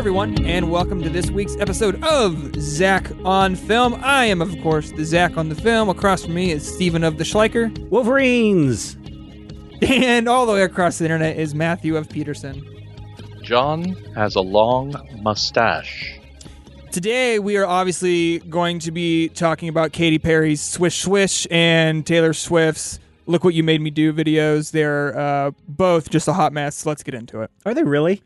everyone, and welcome to this week's episode of Zach on Film. I am, of course, the Zach on the Film. Across from me is Steven of the Schleicher. Wolverines! And all the way across the internet is Matthew of Peterson. John has a long mustache. Today, we are obviously going to be talking about Katy Perry's Swish Swish and Taylor Swift's Look What You Made Me Do videos. They're both just a hot mess. Let's get into it. Are they really?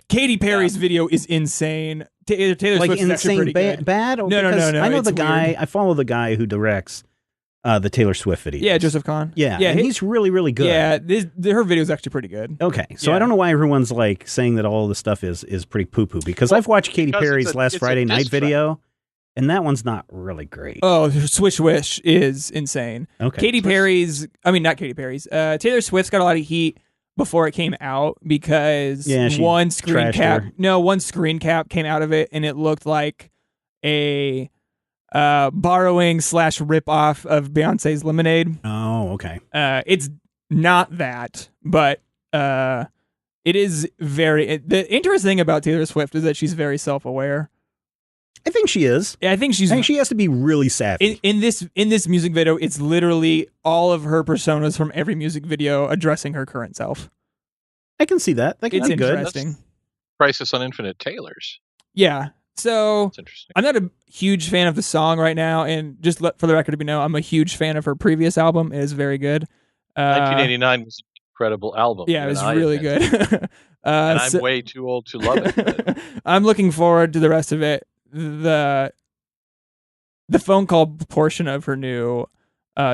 Katy Perry's video is insane. Taylor Swift's is actually pretty good. Bad? No. I know it's the guy. weird. I follow the guy who directs the Taylor Swift videos. Yeah, Joseph Kahn. Yeah, and he's really, really good. Yeah, her video is actually pretty good. Okay, so Yeah. I don't know why everyone's like saying that all this stuff is pretty poo-poo, because I've watched Katy Perry's last Friday night video, and that one's not really great. Oh, Swish Wish is insane. Okay. Taylor Swift's got a lot of heat before it came out because she one screen trashed cap came out of it and it looked like a borrowing / rip off of Beyonce's Lemonade. Oh, okay. It's not that, but it is the interesting thing about Taylor Swift is that she's very self-aware. I think she is. I think she has to be really savvy. In this music video, it's literally all of her personas from every music video addressing her current self. I can see that. That It's can be good. interesting. Crisis on Infinite Taylors. Yeah. So That's interesting. I'm not a huge fan of the song right now, and just for the record to be known, I'm a huge fan of her previous album. It is very good. 1989 was an incredible album. Yeah, it was really good. And I'm way too old to love it. But I'm looking forward to the rest of it. The phone call portion of her new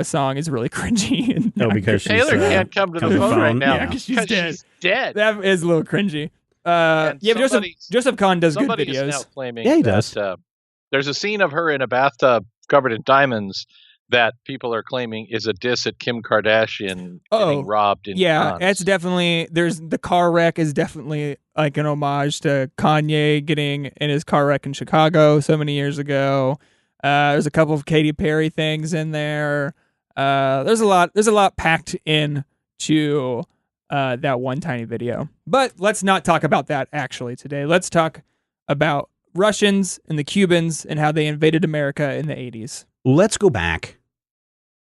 song is really cringy. And Because Taylor can't come to the phone right now. Yeah, because she's dead. She's dead. That is a little cringy. But Joseph Kahn does good Somebody is now videos. claiming Yeah, he that, does. There's a scene of her in a bathtub covered in diamonds that people are claiming is a diss at Kim Kardashian getting robbed in Yeah, Cannes. it's definitely the car wreck is definitely like an homage to Kanye getting in his car wreck in Chicago so many years ago. There's a couple of Katy Perry things in there. There's a lot packed in to that one tiny video. But let's not talk about that actually today. Let's talk about Russians and the Cubans and how they invaded America in the 80s. Let's go back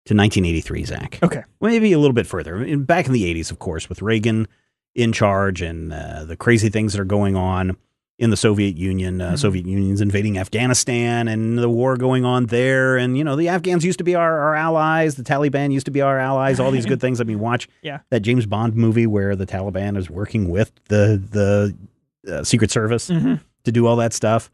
to 1983, Zach. Okay. Maybe a little bit further. Back in the 80s, of course, with Reagan in charge and the crazy things that are going on in the Soviet Union. Soviet Union's invading Afghanistan and the war going on there. And, the Afghans used to be our allies. The Taliban used to be our allies. All these good things. I mean, watch that James Bond movie where the Taliban is working with the Secret Service to do all that stuff.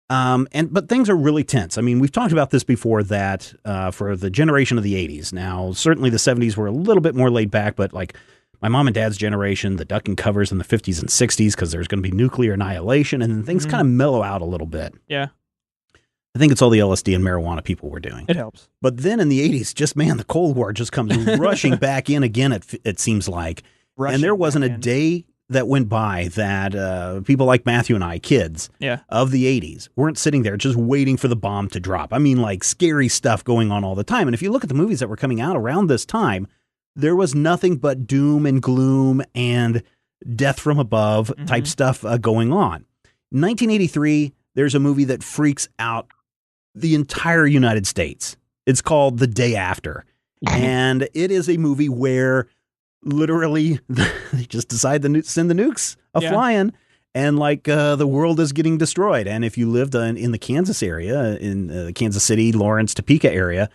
But things are really tense. I mean, we've talked about this before that for the generation of the 80s. Now, certainly the 70s were a little bit more laid back, but like my mom and dad's generation, the duck and covers in the 50s and 60s, because there's going to be nuclear annihilation, and then things kind of mellow out a little bit. Yeah. I think it's all the LSD and marijuana people were doing. It helps. But then in the 80s, the Cold War just comes rushing back in again, it seems like. And there wasn't a day that went by that people like Matthew and I, kids of the 80s, weren't sitting there just waiting for the bomb to drop. I mean, like scary stuff going on all the time. And if you look at the movies that were coming out around this time, there was nothing but doom and gloom and death from above type stuff going on. 1983, there's a movie that freaks out the entire United States. It's called The Day After. And it is a movie where literally they just decide to send the nukes flying, and the world is getting destroyed. And if you lived in the Kansas area, in the Kansas City, Lawrence, Topeka area,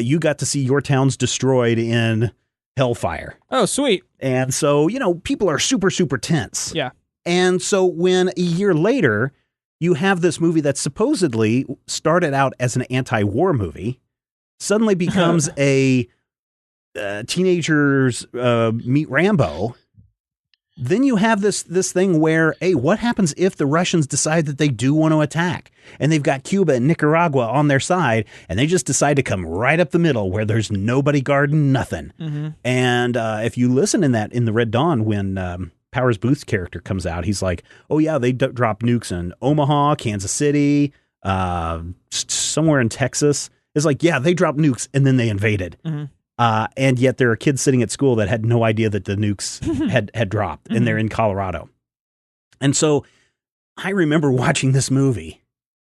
you got to see your towns destroyed in hellfire. Oh, sweet. And so, people are super, super tense. Yeah. And so when a year later, you have this movie that supposedly started out as an anti-war movie, suddenly becomes a teenagers meet Rambo. Then you have this thing where, hey, what happens if the Russians decide that they do want to attack? And they've got Cuba and Nicaragua on their side, and they just decide to come right up the middle where there's nobody guarding nothing. And if you listen in the Red Dawn, when Powers Booth's character comes out, he's like, oh yeah, they dropped nukes in Omaha, Kansas City, somewhere in Texas. It's like, yeah, they dropped nukes and then they invaded. And yet there are kids sitting at school that had no idea that the nukes had dropped, and they're in Colorado. And so I remember watching this movie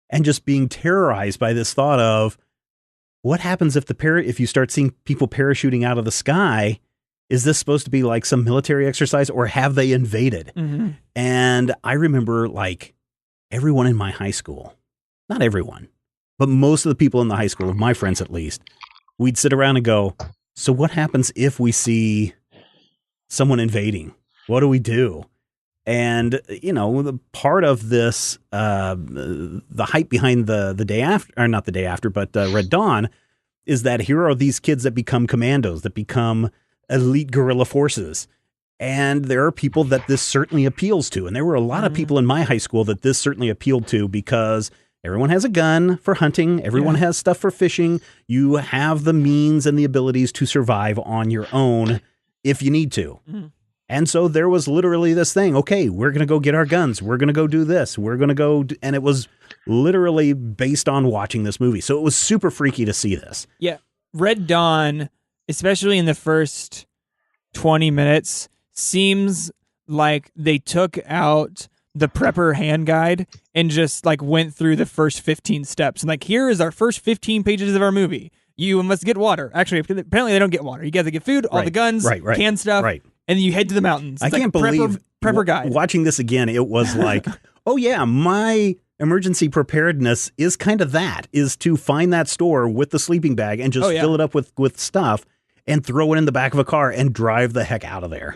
and just being terrorized by this thought of what happens if you start seeing people parachuting out of the sky. Is this supposed to be like some military exercise, or have they invaded? Mm-hmm. And I remember like everyone in my high school, not everyone, but most of the people in the high school, of my friends at least, we'd sit around and go, so what happens if we see someone invading? What do we do? And, the part of this, the hype behind the day after, or not the day after, but Red Dawn, is that here are these kids that become commandos, that become elite guerrilla forces. And there are people that this certainly appeals to. And there were a lot of people in my high school that this certainly appealed to, because everyone has a gun for hunting. Everyone has stuff for fishing. You have the means and the abilities to survive on your own if you need to. And so there was literally this thing. Okay, we're going to go get our guns. We're going to go do this. We're going to go. And it was literally based on watching this movie. So it was super freaky to see this. Yeah. Red Dawn, especially in the first 20 minutes, seems like they took out the prepper hand guide and just like went through the first 15 steps. And like, here is our first 15 pages of our movie. You must get water. Actually, apparently they don't get water. You got to get food, all the guns, canned stuff, and then you head to the mountains. It's can't believe prepper guide. Watching this again, it was like, oh yeah, my emergency preparedness is kind of is to find that store with the sleeping bag and just fill it up with stuff and throw it in the back of a car and drive the heck out of there.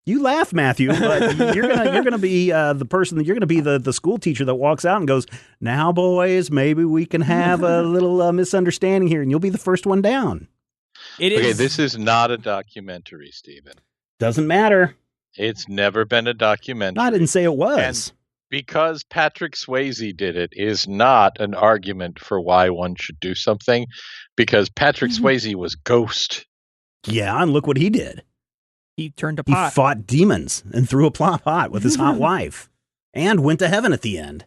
You laugh, Matthew, but you're gonna be the person that you're gonna be the school teacher that walks out and goes, "Now, boys, maybe we can have a little misunderstanding here," and you'll be the first one down. Okay, this is not a documentary, Stephen. Doesn't matter. It's never been a documentary. I didn't say it was. And because Patrick Swayze did it is not an argument for why one should do something, because Patrick Swayze was Ghost. Yeah, and look what he did. He turned a pot. He fought demons and threw a pot with his hot wife and went to heaven at the end.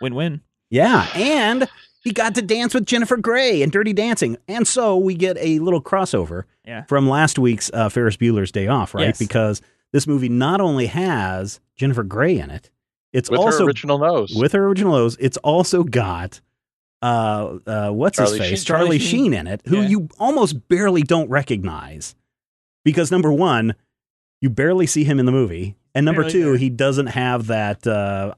Win-win. Yeah, and he got to dance with Jennifer Grey in Dirty Dancing. And so we get a little crossover from last week's Ferris Bueller's Day Off, right? Yes. Because this movie not only has Jennifer Grey in it, it's with also her original nose. With her original nose, it's also got what's his face? Charlie Sheen in it, who you almost barely don't recognize. Because number one, you barely see him in the movie. And number two, he doesn't have that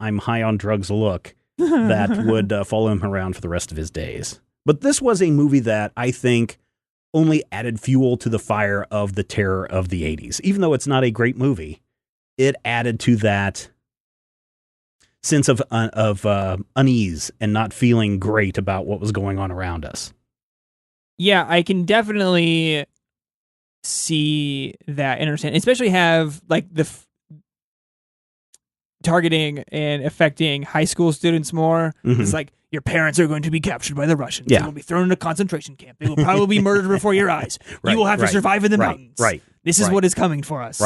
I'm high on drugs look that would follow him around for the rest of his days. But this was a movie that I think only added fuel to the fire of the terror of the 80s. Even though it's not a great movie, it added to that sense of unease and not feeling great about what was going on around us. Yeah, I can definitely see that and understand, especially have like the targeting and affecting high school students more. It's like, your parents are going to be captured by the Russians. They will be thrown in a concentration camp. They will probably be murdered before your eyes. You will have to survive in the mountains. This is what is coming for us.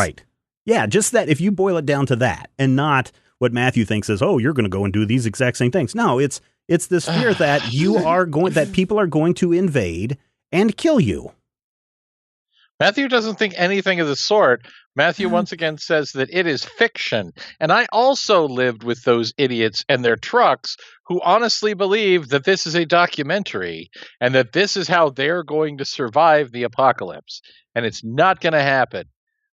Yeah, just that. If you boil it down to that, and not what Matthew thinks is, oh, you're going to go and do these exact same things. No, it's this fear that that people are going to invade and kill you. Matthew doesn't think anything of the sort. Matthew once again says that it is fiction. And I also lived with those idiots and their trucks who honestly believe that this is a documentary and that this is how they're going to survive the apocalypse. And it's not going to happen,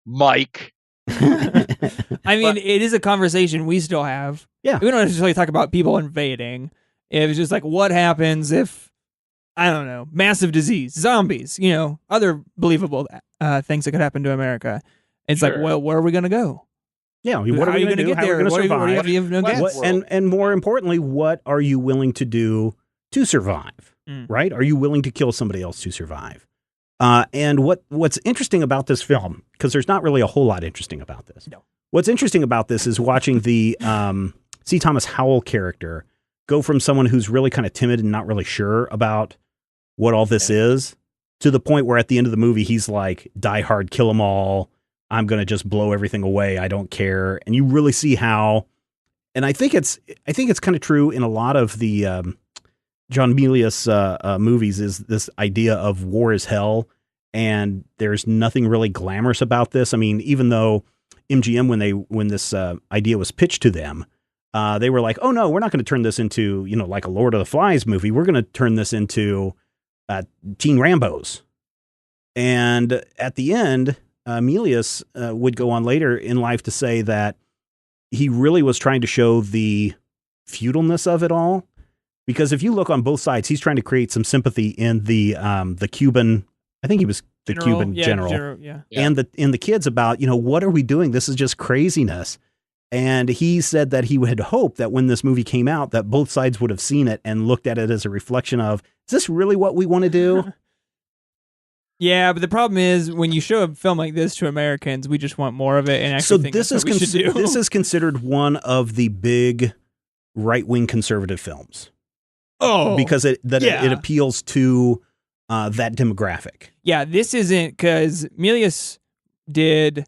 Mike. I mean, it is a conversation we still have. Yeah. We don't necessarily talk about people invading. It was just like, what happens if, I don't know, massive disease, zombies, other believable things that could happen to America. It's like, well, where are we going to go? Yeah, what are you going to get there? How are we going to survive? And more importantly, what are you willing to do to survive? Right? Are you willing to kill somebody else to survive? And what's interesting about this film, because there's not really a whole lot interesting about this. No. What's interesting about this is watching the C. Thomas Howell character go from someone who's really kind of timid and not really sure about what all this is, to the point where at the end of the movie, he's like, die hard, kill them all. I'm going to just blow everything away. I don't care. And you really see how, and I think it's kind of true in a lot of the John Milius movies, is this idea of war is hell. And there's nothing really glamorous about this. I mean, even though MGM, when this idea was pitched to them, they were like, "Oh no, we're not going to turn this into like a Lord of the Flies movie. We're going to turn this into Teen Rambos." And at the end, Milius would go on later in life to say that he really was trying to show the futileness of it all, because if you look on both sides, he's trying to create some sympathy in the Cuban. I think he was the Cuban general, and the kids about what are we doing? This is just craziness. And he said that he had hoped that when this movie came out, that both sides would have seen it and looked at it as a reflection of, is this really what we want to do? Yeah, but the problem is when you show a film like this to Americans, we just want more of it. And actually think this is considered one of the big right-wing conservative films. Oh, because it appeals to that demographic. Yeah, this isn't, because Milius did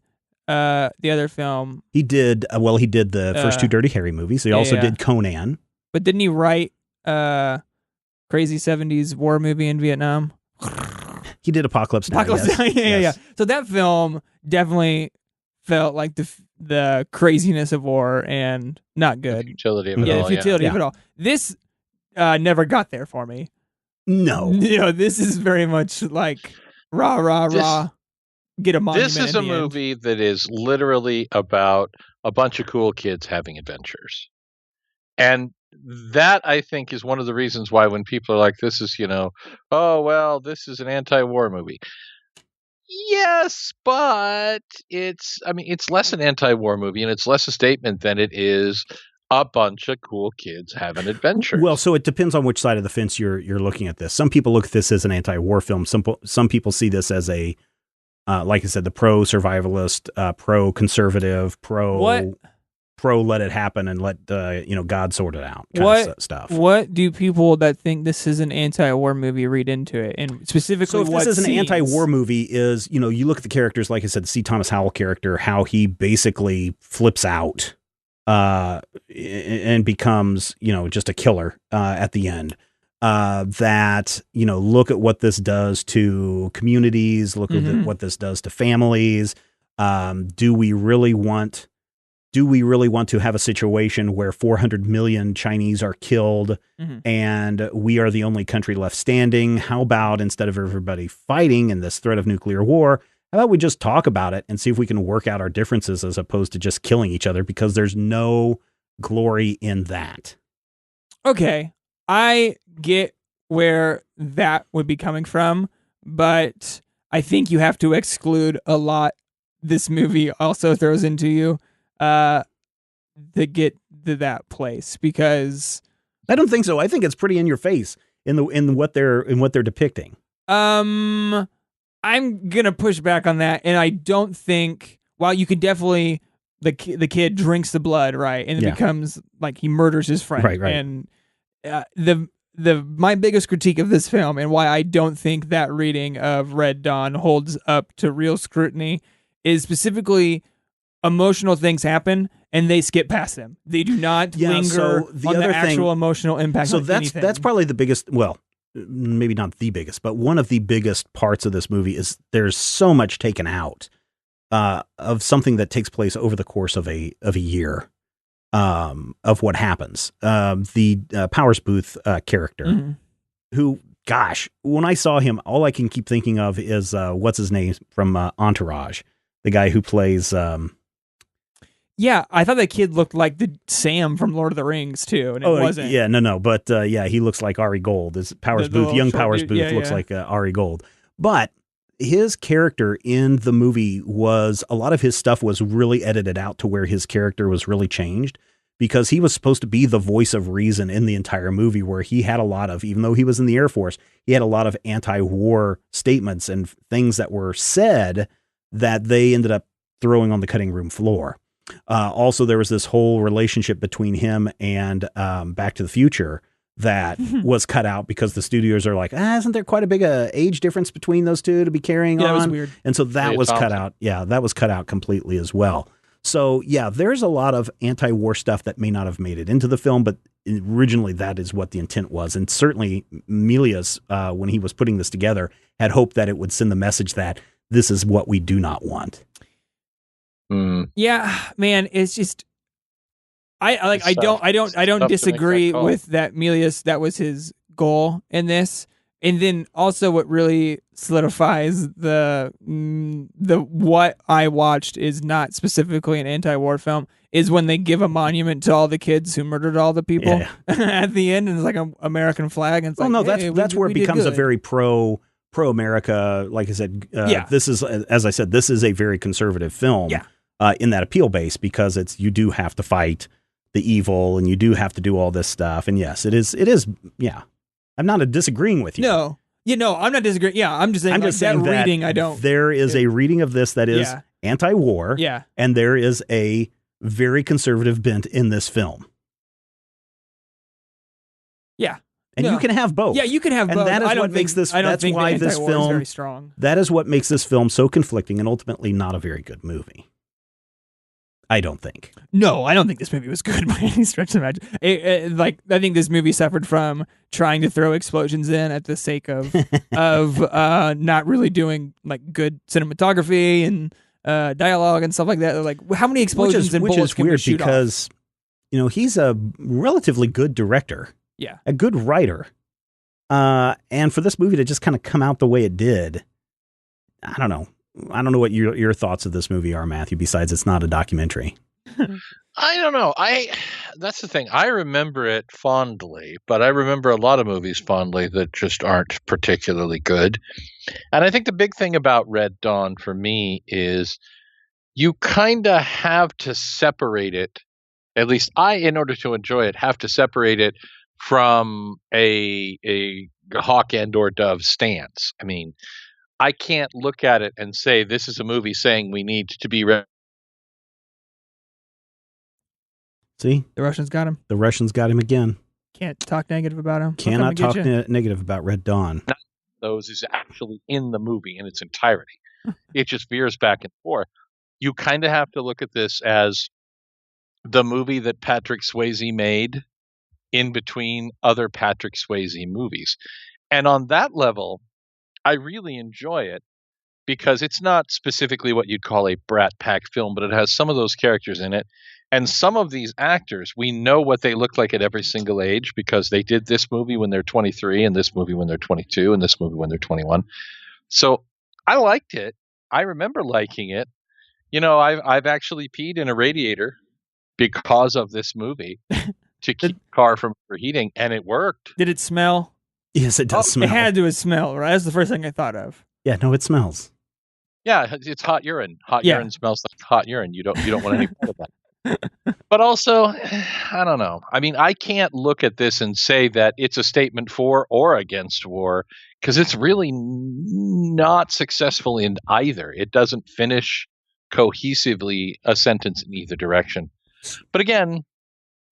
the other film. He did the first two Dirty Harry movies. He also did Conan. But didn't he write crazy 70s war movie in Vietnam? He did Apocalypse Now. Yeah. So that film definitely felt like the craziness of war and not good. The futility of it all. The futility of it all. This never got there for me. No. This is very much like rah. Get a monument. This is a movie that is literally about a bunch of cool kids having adventures. And that, I think, is one of the reasons why when people are like, this is, oh, well, this is an anti-war movie. Yes, but it's less an anti-war movie and it's less a statement than it is a bunch of cool kids having adventures. Well, so it depends on which side of the fence you're looking at this. Some people look at this as an anti-war film. Some people see this as a, like I said, the pro-survivalist, pro-conservative, pro let it happen and let God sort it out kind of stuff. What do people that think this is an anti-war movie read into it? And specifically, so if this is an anti-war movie, is you look at the characters, like I said, the C. Thomas Howell character, how he basically flips out and becomes just a killer at the end. That look at what this does to communities. Look at what this does to families. Do we really want to have a situation where 400 million Chinese are killed and we are the only country left standing? How about, instead of everybody fighting in this threat of nuclear war, how about we just talk about it and see if we can work out our differences as opposed to just killing each other, because there's no glory in that. Okay. I get where that would be coming from, but I think you have to exclude a lot this movie also throws into you to get to that place, because I don't think so. I think it's pretty in your face in what they're depicting. I'm gonna push back on that, and I don't think. While you could definitely the kid drinks the blood, right, and it becomes like he murders his friend, right. And my biggest critique of this film, and why I don't think that reading of Red Dawn holds up to real scrutiny, is specifically emotional things happen and they skip past them. They do not linger on the actual emotional impact. So that's probably the biggest. Well, maybe not the biggest, but one of the biggest parts of this movie is there's so much taken out of something that takes place over the course of a year. Of what happens. The Powers Booth character, who, gosh, when I saw him, all I can keep thinking of is what's his name from Entourage, the guy who plays. Yeah, I thought that kid looked like the Sam from Lord of the Rings too, and it wasn't. Yeah, no, but he looks like Ari Gold. Is Powers Booth, young Powers Booth, looks like Ari Gold, but his character in the movie was, a lot of his stuff was really edited out to where his character was really changed, because he was supposed to be the voice of reason in the entire movie, where he had a lot of, even though he was in the Air Force, he had a lot of anti-war statements and things that were said that they ended up throwing on the cutting room floor. Also, there was this whole relationship between him and Back to the Future that was cut out because the studios are like, isn't there quite a big age difference between those two to be carrying on? That was weird. And so that was cut out. Yeah, that was cut out completely as well. So, yeah, there's a lot of anti-war stuff that may not have made it into the film, but originally that is what the intent was. And certainly Milius, when he was putting this together, had hoped that it would send the message that this is what we do not want. Yeah, man, it's just I don't disagree with that. Milius, that was his goal in this. And then also what really solidifies the what I watched is not specifically an anti-war film is when they give a monument to all the kids who murdered all the people at the end, and it's like an American flag. And it's that's where it becomes a very pro America. Like I said, this is, as I said, this is a very conservative film in that appeal base, because you do have to fight the evil and you do have to do all this stuff. And yes, it is. Yeah. I'm not disagreeing with you. No, I'm not disagreeing. Yeah, I'm just saying, that reading, I don't. There is a reading of this that is anti-war. Yeah. And there is a very conservative bent in this film. Yeah. And you can have both. Yeah, you can have both. And that is what makes this, that's why this film is very strong. That is what makes this film so conflicting and ultimately not a very good movie. I don't think. No, I don't think this movie was good by any stretch of the imagination. I think this movie suffered from trying to throw explosions in at the sake of not really doing like good cinematography and dialogue and stuff like that. Like, how many explosions and bullets can we shoot off? Which is weird, because he's a relatively good director. Yeah, a good writer. And for this movie to just kind of come out the way it did, I don't know. I don't know what your thoughts of this movie are, Matthew, besides it's not a documentary. I don't know. That's the thing. I remember it fondly, but I remember a lot of movies fondly that just aren't particularly good. And I think the big thing about Red Dawn for me is you kind of have to separate it. At least in order to enjoy it, have to separate it from a hawk and or dove stance. I mean, I can't look at it and say this is a movie saying we need to be ready. See? The Russians got him. The Russians got him again. Can't talk negative about him. Cannot talk negative about Red Dawn. None of those is actually in the movie in its entirety. It just veers back and forth. You kind of have to look at this as the movie that Patrick Swayze made in between other Patrick Swayze movies. And on that level, I really enjoy it because it's not specifically what you'd call a Brat Pack film, but it has some of those characters in it. And some of these actors, we know what they look like at every single age because they did this movie when they're 23 and this movie when they're 22 and this movie when they're 21. So I liked it. I remember liking it. I've actually peed in a radiator because of this movie to keep the car from overheating, and it worked. Did it smell? Yes, it does smell. It had to smell, right? That's the first thing I thought of. Yeah, no, it smells. Yeah, it's hot urine. Urine smells like hot urine. You don't want any part of that. But also, I don't know. I mean, I can't look at this and say that it's a statement for or against war because it's really not successful in either. It doesn't finish cohesively a sentence in either direction. But again,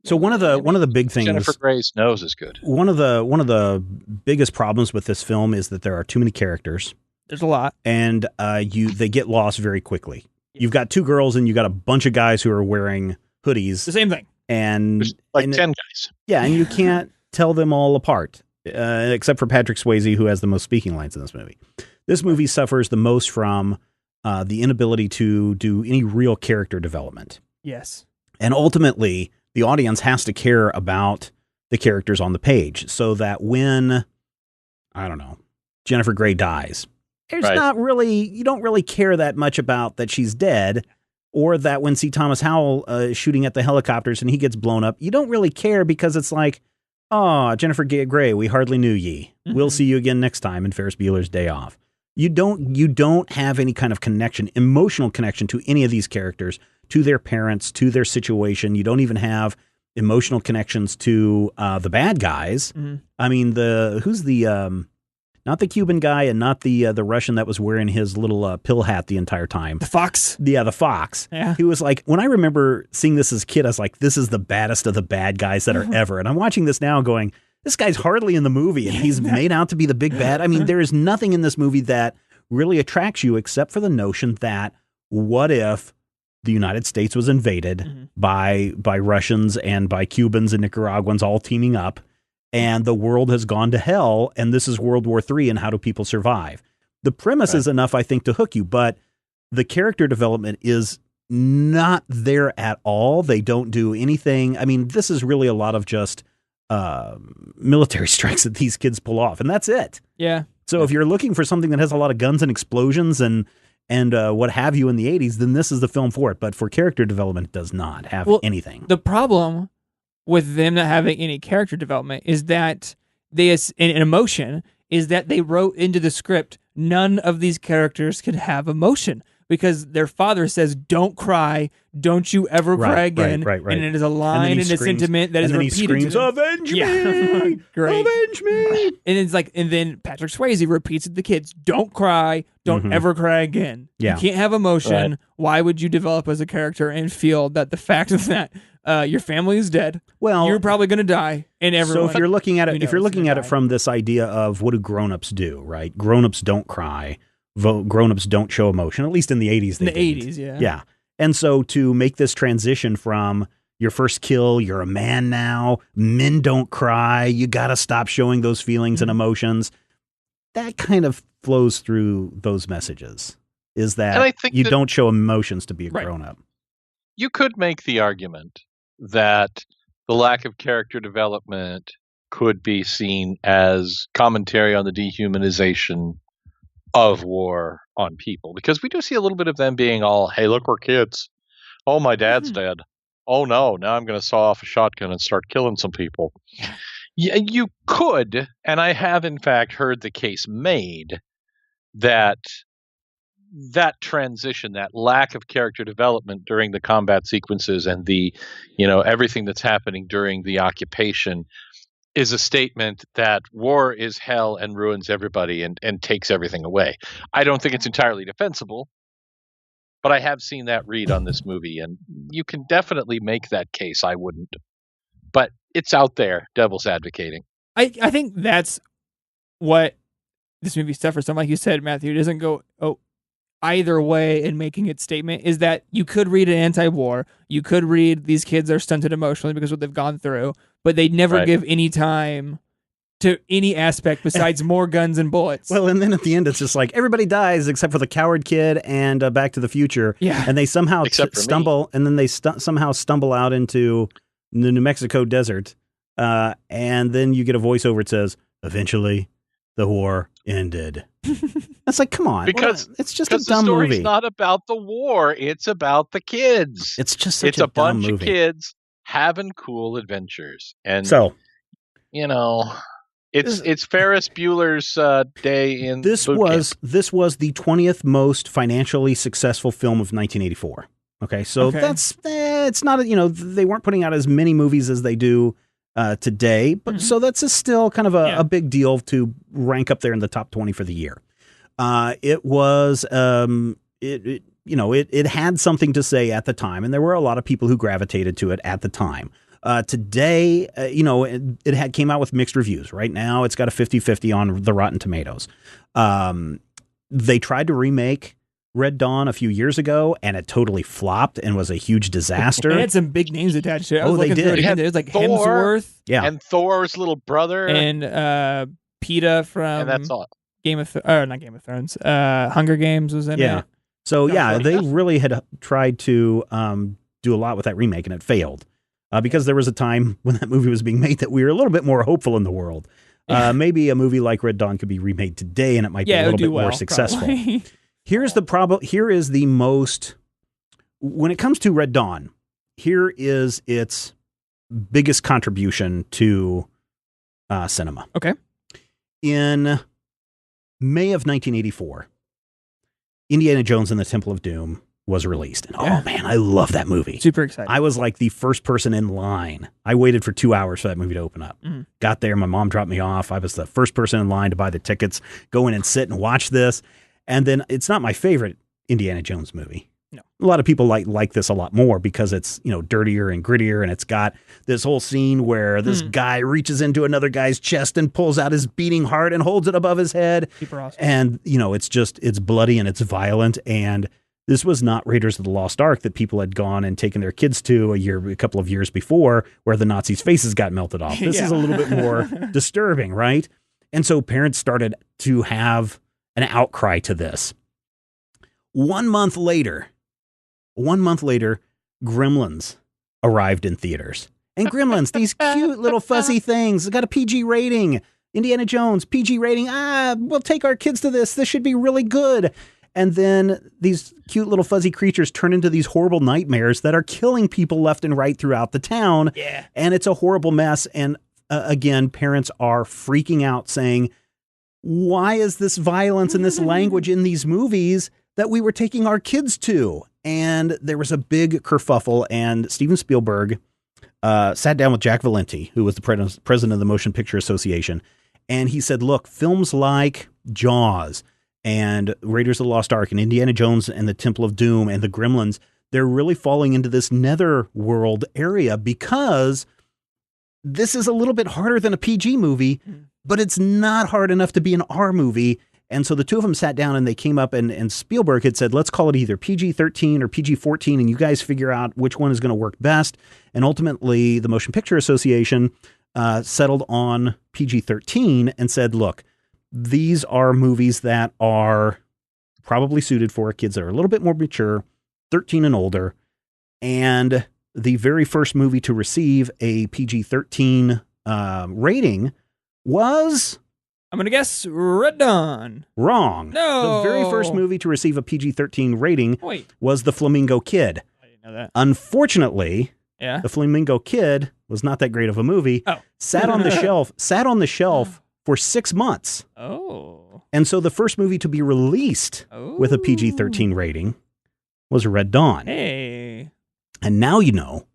so one of the big things Jennifer Grey's nose is good. One of the biggest problems with this film is that there are too many characters. There's a lot, and they get lost very quickly. You've got two girls and you got a bunch of guys who are wearing hoodies. The same thing, and there's like 10 guys. Yeah, and you can't tell them all apart, except for Patrick Swayze, who has the most speaking lines in this movie. This movie suffers the most from the inability to do any real character development. Yes, and ultimately, the audience has to care about the characters on the page so that when, I don't know, Jennifer Grey dies, there's not really, you don't really care that much about that she's dead, or that when C. Thomas Howell is shooting at the helicopters and he gets blown up, you don't really care because it's like, oh, Jennifer Grey, we hardly knew ye. Mm-hmm. We'll see you again next time in Ferris Bueller's Day Off. You don't have any kind of connection, emotional connection to any of these characters, to their parents, to their situation. You don't even have emotional connections to the bad guys. Mm-hmm. I mean, who's the not the Cuban guy and not the Russian that was wearing his little pill hat the entire time. The Fox? Yeah, the Fox. Yeah. He was like, when I remember seeing this as a kid, I was like, this is the baddest of the bad guys that are ever. And I'm watching this now going, this guy's hardly in the movie and he's made out to be the big bad. I mean, there is nothing in this movie that really attracts you except for the notion that what if the United States was invaded by Russians and by Cubans and Nicaraguans all teaming up, and the world has gone to hell, and this is World War III, and how do people survive? The premise is enough, I think, to hook you, but the character development is not there at all. They don't do anything. I mean, this is really a lot of just military strikes that these kids pull off, and that's it. Yeah. So if you're looking for something that has a lot of guns and explosions and what have you in the 80s, then this is the film for it. But for character development, it does not have anything. The problem with them not having any character development is that an emotion is that they wrote into the script none of these characters could have emotion because their father says, "Don't cry, don't you ever cry again." Right. And it is a line and a sentiment that is repeated. And then he screams, "Avenge me! Great. Avenge me!" And it's like, and then Patrick Swayze repeats to the kids, "Don't cry, don't ever cry again." Yeah. You can't have emotion. Right. Why would you develop as a character and feel that the fact that your family is dead, you're probably going to die, and everyone. So if you're looking at it, from this idea of what do grown-ups do, right? Grown-ups don't cry. Grown-ups don't show emotion, at least in the 80s. In the 80s, yeah. Yeah. And so to make this transition from your first kill, you're a man now, men don't cry, you got to stop showing those feelings and emotions, that kind of flows through those messages, is that you don't show emotions to be a grown-up. You could make the argument that the lack of character development could be seen as commentary on the dehumanization of war on people, because we do see a little bit of them being all, "Hey, look, we're kids. Oh, my dad's dead. Oh no, now I'm going to saw off a shotgun and start killing some people." Yeah, you could, and I have in fact heard the case made that transition, that lack of character development during the combat sequences and the, everything that's happening during the occupation is a statement that war is hell and ruins everybody and takes everything away. I don't think it's entirely defensible, but I have seen that read on this movie, and you can definitely make that case. I wouldn't, but it's out there, devil's advocating. I think that's what this movie suffers from. Like you said, Matthew, it doesn't go either way in making its statement, is that you could read an anti-war, you could read these kids are stunted emotionally because of what they've gone through, but they never give any time to any aspect besides more guns and bullets. Well, and then at the end, it's just like everybody dies except for the coward kid and Back to the Future. Yeah. And they somehow stumble, and then they somehow stumble out into the New Mexico desert. And then you get a voiceover that says, "Eventually, the war ended." It's like, come on. Because it's just a dumb movie. The story's movie. not about the war. It's about the kids. It's just such a dumb movie. Bunch of kids having cool adventures. And so, it's Ferris Bueller's day in this boot was camp. This was the 20th most financially successful film of 1984. Okay, so that's it's not they weren't putting out as many movies as they do today, but so that's still kind of a big deal to rank up there in the top 20 for the year. It was it had something to say at the time, and there were a lot of people who gravitated to it at the time. Today, it came out with mixed reviews. Right now, it's got a 50-50 on the Rotten Tomatoes. They tried to remake Red Dawn a few years ago, and it totally flopped and was a huge disaster. It had some big names attached to it. They did. It was like Thor, Hemsworth, and Thor's little brother, and PETA from and that's all. Not Game of Thrones. Hunger Games was in it. So they really had tried to do a lot with that remake, and it failed because there was a time when that movie was being made that we were a little bit more hopeful in the world. Maybe a movie like Red Dawn could be remade today, and it might be a little bit more successful. Here's the problem. Here is the most, when it comes to Red Dawn, here is its biggest contribution to cinema. Okay. In May of 1984, Indiana Jones and the Temple of Doom was released. And oh man, I love that movie. Super excited. I was like the first person in line. I waited for 2 hours for that movie to open up. Got there, my mom dropped me off. I was the first person in line to buy the tickets, go in and sit and watch this. And then it's not my favorite Indiana Jones movie. No. A lot of people like this a lot more because it's, dirtier and grittier, and it's got this whole scene where this guy reaches into another guy's chest and pulls out his beating heart and holds it above his head. Super awesome. And, it's bloody and it's violent. And this was not Raiders of the Lost Ark that people had gone and taken their kids to a couple of years before, where the Nazis' faces got melted off. This is a little bit more disturbing, right? And so parents started to have an outcry to this. 1 month later, 1 month later, Gremlins arrived in theaters. And Gremlins, these cute little fuzzy things, got a PG rating. Indiana Jones, PG rating. We'll take our kids to this. This should be really good. And then these cute little fuzzy creatures turn into these horrible nightmares that are killing people left and right throughout the town. Yeah. And it's a horrible mess. And again, parents are freaking out saying, why is this violence and this language in these movies that we were taking our kids to? And there was a big kerfuffle, and Steven Spielberg sat down with Jack Valenti, who was the president of the Motion Picture Association. And he said, look, films like Jaws and Raiders of the Lost Ark and Indiana Jones and the Temple of Doom and the Gremlins, they're really falling into this netherworld area because this is a little bit harder than a PG movie, but it's not hard enough to be an R movie. And so the two of them sat down and they came up and Spielberg had said, let's call it either PG-13 or PG-14, and you guys figure out which one is going to work best. And ultimately, the Motion Picture Association settled on PG-13 and said, look, these are movies that are probably suited for kids that are a little bit more mature, 13 and older. And the very first movie to receive a PG-13 rating was... I'm going to guess Red Dawn. Wrong. No. The very first movie to receive a PG-13 rating was The Flamingo Kid. I didn't know that. Unfortunately, The Flamingo Kid was not that great of a movie. Sat on the shelf for 6 months. Oh. And so the first movie to be released with a PG-13 rating was Red Dawn. Hey. And now you know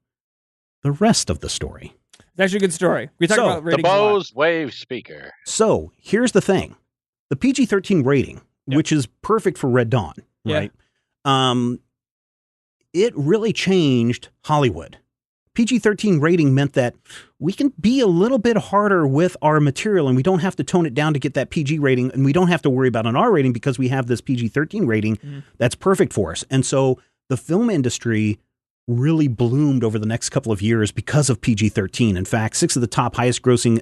the rest of the story. It's actually a good story. We talked about ratings. The Bose Wave speaker. So here's the thing. The PG-13 rating, which is perfect for Red Dawn, right? It really changed Hollywood. PG-13 rating meant that we can be a little bit harder with our material and we don't have to tone it down to get that PG rating, and we don't have to worry about an R rating because we have this PG-13 rating that's perfect for us. And so the film industry really bloomed over the next couple of years because of PG-13. In fact, 6 of the top highest grossing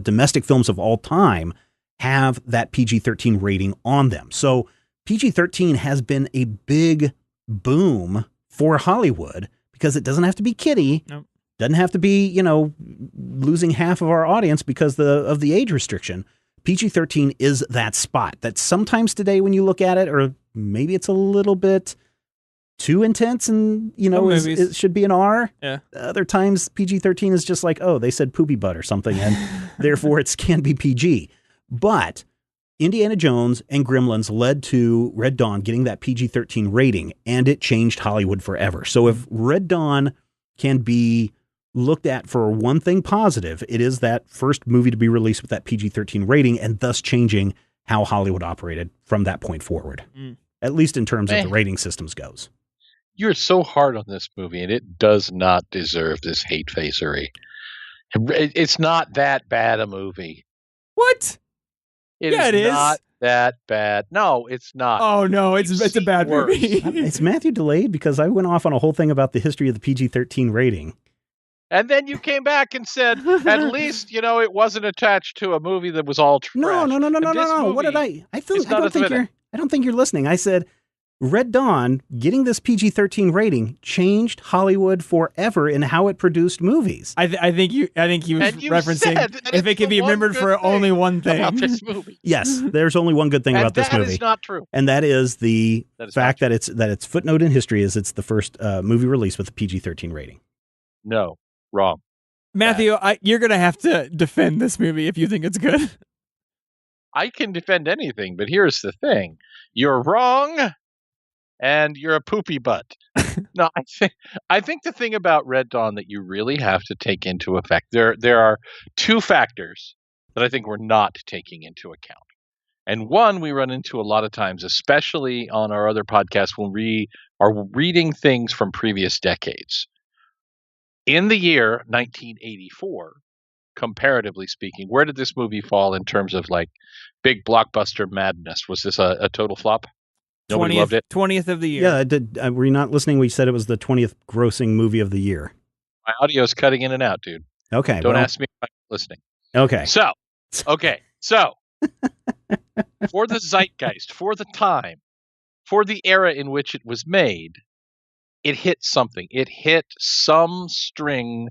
domestic films of all time have that PG-13 rating on them. So PG-13 has been a big boom for Hollywood because it doesn't have to be kiddie. Nope. Doesn't have to be, losing half of our audience because of the age restriction. PG-13 is that spot that sometimes today when you look at it, or maybe it's a little bit too intense and, it should be an R. Yeah. Other times PG-13 is just like, oh, they said poopy butt or something, and therefore it can be PG. But Indiana Jones and Gremlins led to Red Dawn getting that PG-13 rating, and it changed Hollywood forever. So if Red Dawn can be looked at for one thing positive, it is that first movie to be released with that PG-13 rating, and thus changing how Hollywood operated from that point forward, at least in terms of the rating systems goes. You're so hard on this movie, and it does not deserve this hate facery. It's not that bad a movie. What? It is not that bad. No, it's not. Oh, no, it's a bad movie. It's Matthew delayed because I went off on a whole thing about the history of the PG-13 rating. And then you came back and said, at least, it wasn't attached to a movie that was all trash. No. What did I don't think you're listening. I said, Red Dawn, getting this PG-13 rating, changed Hollywood forever in how it produced movies. I think he was referencing if it can be remembered for only one thing. About this movie. Yes, there's only one good thing about this movie. That is not true. And that is the fact that its footnote in history is it's the first movie released with a PG-13 rating. No, wrong. Matthew, you're going to have to defend this movie if you think it's good. I can defend anything, but here's the thing. You're wrong. And you're a poopy butt. No, I think the thing about Red Dawn that you really have to take into effect, there are two factors that I think we're not taking into account. And one we run into a lot of times, especially on our other podcasts when we are reading things from previous decades. In the year 1984, comparatively speaking, where did this movie fall in terms of like big blockbuster madness? Was this a total flop? Nobody loved it. 20th of the year. Yeah, were you not listening? We said it was the 20th grossing movie of the year. My audio's cutting in and out, dude. Okay. Don't ask me if I'm listening. Okay. So, for the zeitgeist, for the time, for the era in which it was made, it hit something. It hit some string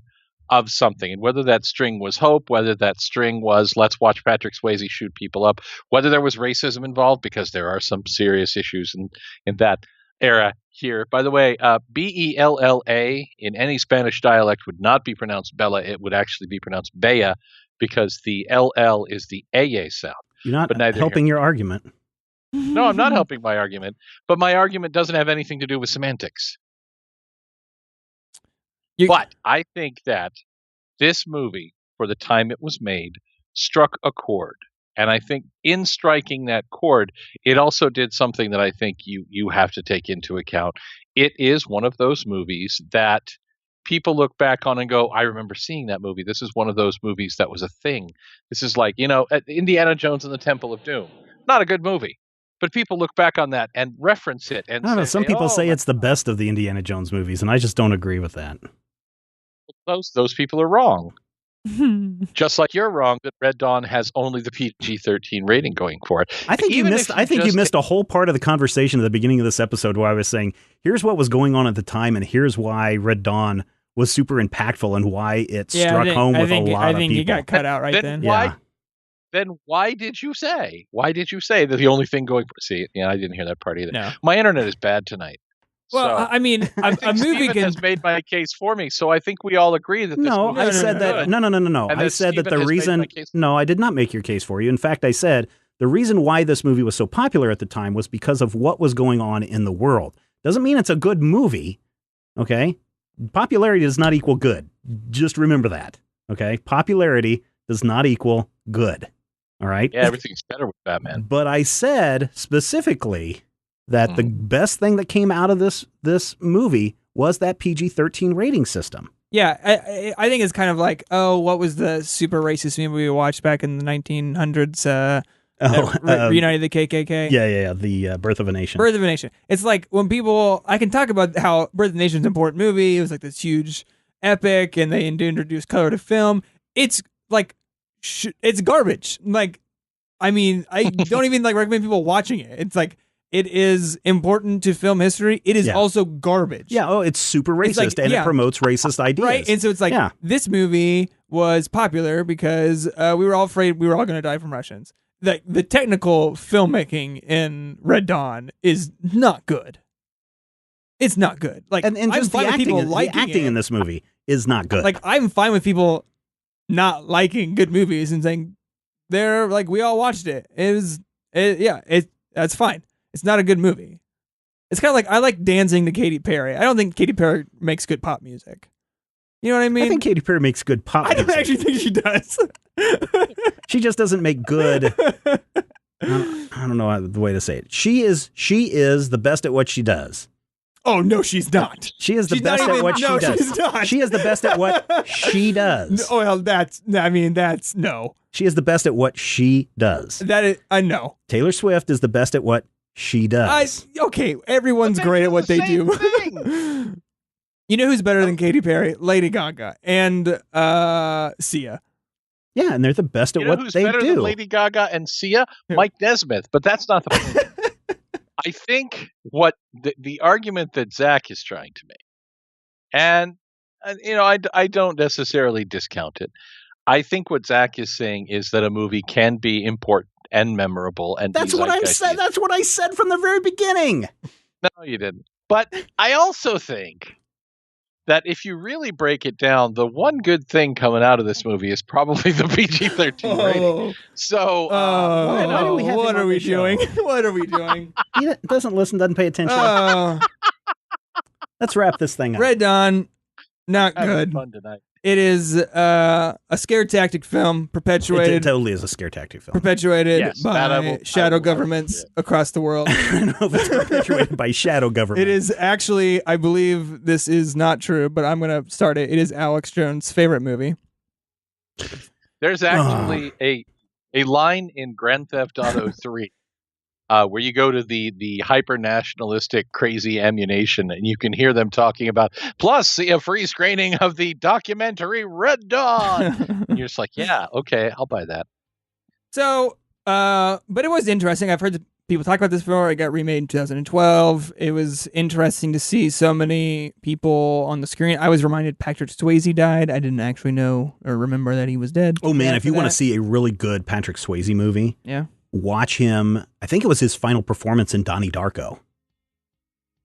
of something. And whether that string was hope, whether that string was let's watch Patrick Swayze shoot people up, whether there was racism involved, because there are some serious issues in that era here. By the way, Bella in any Spanish dialect would not be pronounced Bella. It would actually be pronounced Bella, because the LL is the AA sound. You're not helping your argument. No, I'm not helping my argument. But my argument doesn't have anything to do with semantics. But I think that this movie, for the time it was made, struck a chord. And I think in striking that chord, it also did something that I think you have to take into account. It is one of those movies that people look back on and go, I remember seeing that movie. This is one of those movies that was a thing. This is like, Indiana Jones and the Temple of Doom. Not a good movie. But people look back on that and reference it. And I don't know. Some people say it's the best of the Indiana Jones movies, and I just don't agree with that. Those people are wrong. Just like you're wrong that Red Dawn has only the PG-13 rating going for it. I think you missed a whole part of the conversation at the beginning of this episode where I was saying, here's what was going on at the time, and here's why Red Dawn was super impactful and why it struck home with a lot of people. I think you got cut out right then. Then why did you say? Why did you say that the only thing going for? See, I didn't hear that part either. No. My internet is bad tonight. Well, so, I mean, a movie has made my case for me, so I think we all agree that. No, I said that. No. I said that the reason. No, I did not make your case for you. In fact, I said the reason why this movie was so popular at the time was because of what was going on in the world. Doesn't mean it's a good movie. Okay, popularity does not equal good. Just remember that. Okay, popularity does not equal good. All right. Yeah, everything's better with Batman. But I said specifically that the best thing that came out of this movie was that PG-13 rating system. Yeah, I think it's kind of like, what was the super racist movie we watched back in the 1900s? Reunited the KKK? Yeah, the Birth of a Nation. Birth of a Nation. It's like when people, I can talk about how Birth of a Nation is an important movie. It was like this huge epic, and they introduced color to film. It's like, it's garbage. Like, I mean, I don't even recommend people watching it. It's like, it is important to film history. It is also garbage. Yeah, it's super racist, it promotes racist ideas. Right, and so it's like, this movie was popular because we were all afraid we were all going to die from Russians. The technical filmmaking in Red Dawn is not good. It's not good. Like, and just the acting in this movie is not good. Like, I'm fine with people not liking good movies and saying they're like, we all watched it. That's fine. It's not a good movie. It's kind of like, I like dancing to Katy Perry. I don't think Katy Perry makes good pop music. You know what I mean? I think Katy Perry makes good pop music. I don't actually think she does. She just doesn't make good. I don't know the way to say it. She is the best at what she does. Oh, no, she's not. She is the best at what she does. No, she's not. She is the best at what she does. No, well, that's no. She is the best at what she does. That is, I know. Taylor Swift is the best at what she does. Okay, everyone's great at what they do. You know who's better than Katy Perry? Lady Gaga and Sia. Yeah, and they're the best at what they do. Who's better than Lady Gaga and Sia? Mike Nesmith, but that's not the point. I think what the argument that Zach is trying to make, and I don't necessarily discount it. I think what Zach is saying is that a movie can be important and memorable, and that's what I said. That's what I said from the very beginning. No, you didn't. But I also think that if you really break it down, the one good thing coming out of this movie is probably the PG-13 rating. So, what are we doing? What are we doing? He doesn't listen, doesn't pay attention. Let's wrap this thing up. Red Dawn, not good. Fun tonight. It is a scare tactic film perpetuated. It totally is a scare tactic film. Perpetuated by shadow governments across the world. I don't know if it's perpetuated by shadow government. It is actually, I believe this is not true, but I'm going to start it. It is Alex Jones' favorite movie. There's actually a line in Grand Theft Auto 3 where you go to the hyper-nationalistic crazy ammunition and you can hear them talking about, plus see a free screening of the documentary Red Dawn. And you're just like, yeah, okay, I'll buy that. So, but it was interesting. I've heard that people talk about this before. It got remade in 2012. It was interesting to see so many people on the screen. I was reminded Patrick Swayze died. I didn't actually know or remember that he was dead. Oh, man, if you want to see a really good Patrick Swayze movie, watch him. I think it was his final performance in Donnie Darko.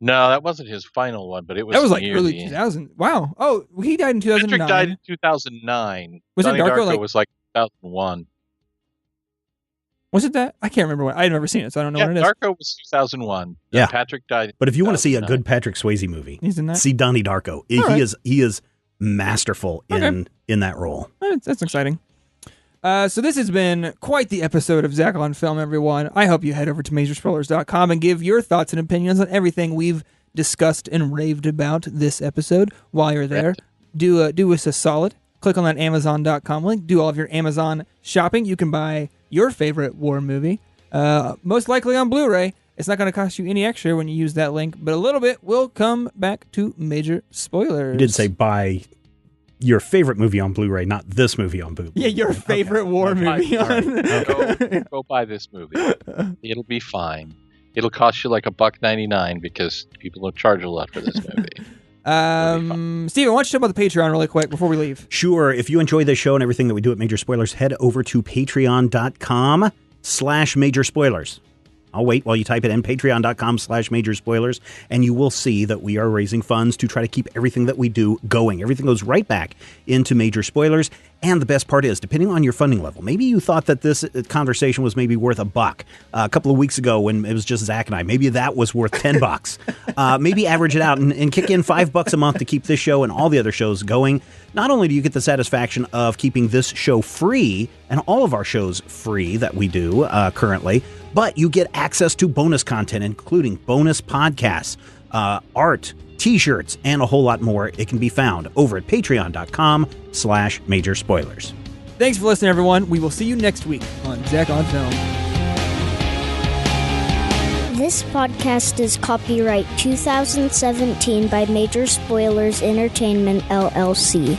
No, that wasn't his final one, but it was. That was like early 2000. Wow. Oh, he died in 2009. Patrick died in 2009. Was Donnie it Darko was like 2001. Was it that? I can't remember what. I've never seen it, so I don't know what it is. Darko was 2001. Yeah. Patrick died. But if you want to see a good Patrick Swayze movie, he's in that. See Donnie Darko. He is masterful in that role. That's exciting. So this has been quite the episode of Zach on Film, everyone. I hope you head over to MajorSpoilers.com and give your thoughts and opinions on everything we've discussed and raved about this episode. While you're there, do us a solid. Click on that Amazon.com link. Do all of your Amazon shopping. You can buy your favorite war movie, most likely on Blu-ray. It's not going to cost you any extra when you use that link, but a little bit will come back to Major Spoilers. You did say buy your favorite movie on Blu-ray, not this movie on Blu-ray. Yeah, your favorite war movie on. Go buy this movie. It'll be fine. It'll cost you like $1.99 because people don't charge a lot for this movie. Steven, why don't you talk about the Patreon really quick before we leave? Sure. If you enjoy this show and everything that we do at Major Spoilers, head over to patreon.com/Major Spoilers. I'll wait while you type it in, patreon.com/Major Spoilers, and you will see that we are raising funds to try to keep everything that we do going. Everything goes right back into Major Spoilers, and the best part is, depending on your funding level, maybe you thought that this conversation was maybe worth $1. A couple of weeks ago when it was just Zach and I, maybe that was worth $10. Maybe average it out and kick in $5 a month to keep this show and all the other shows going. Not only do you get the satisfaction of keeping this show free, and all of our shows free that we do currently, but you get access to bonus content, including bonus podcasts, art, t-shirts, and a whole lot more. It can be found over at patreon.com/Major Spoilers. Thanks for listening, everyone. We will see you next week on Zach on Film. This podcast is copyright 2017 by Major Spoilers Entertainment, LLC.